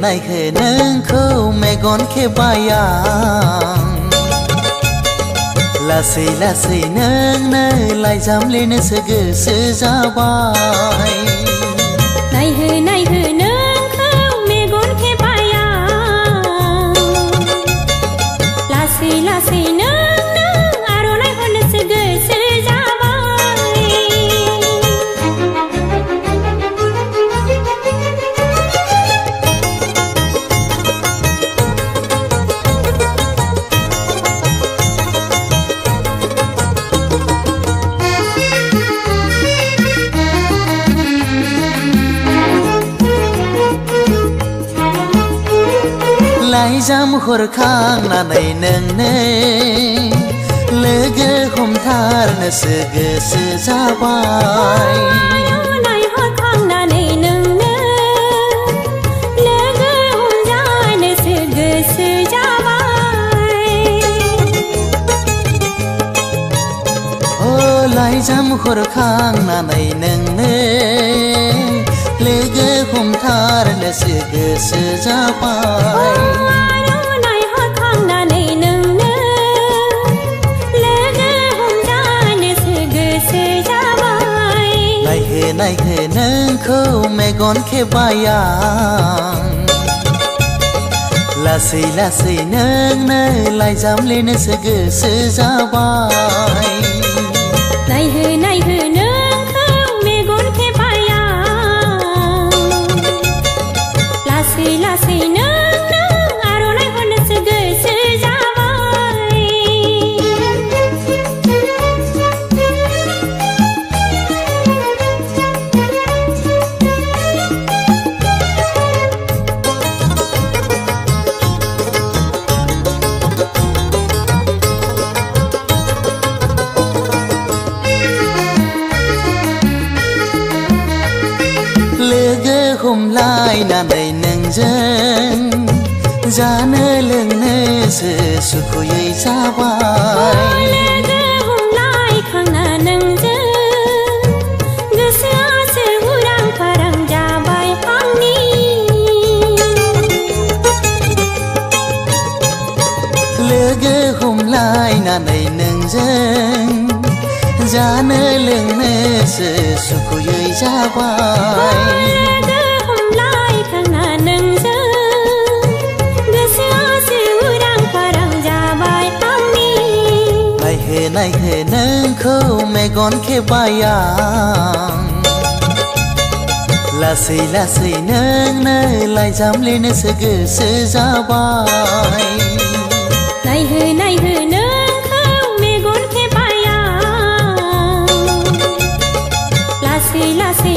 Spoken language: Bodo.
नायहो नोंखौ मेगन खेबायां लासै लासै नोंनो लाइजाम लिरनोसो गोसो जाबाय। नायहो नायहो नोंखौ मेगन खेबायां लासै लासै नोंनो आर'नाइ हरनोसो गोसो जाबाय। लाइजाम हरखांनानै नोंनो लोगो हमथारनोसो गोसो जाबाय। आर'नाइ हरखांनानै नोंनो लोगो हमजानोसो गोसो जाबाय। ओ लाइजाम हरखांनानै नोंनो लोगो हमथारनोसो गोसो जाबाय। आर'नाइ हरखांनानै नोंनो लोगो हमजानोसो गोसो जाबाय। नायहो नायहो नोंखौ मेगन खेबायां लासै लासै नोंनो लाइजाम लिरनोसो गोसो जाबाय। नायहो नायहो नोंखौ मेगन खेबायां लासै लासै नोंनो आर'नाइ हरनोसो गोसो जाबाय। लोगो हमलायनानै नोंजों जानो लोंनोसो सुखुयै जाबाय। लोगो हमलायखांना नोंजों गोसोआसो उरां फारां जाबाय आंनि। लोगो हमलायनानै नोंजों जानो लोंनोसो सुखुयै जाबाय। लोगो हमलायखांना नोंजों गोसोआसो उरां फारां जाबाय आंनि। नायहो नायहो नोंखौ मेगन खेबायां लासै लासै नोंनो लाइजाम लिरनोसो गोसो जाबाय। नायहो नायहो नोंखौ मेगन खेबायां लासै लासै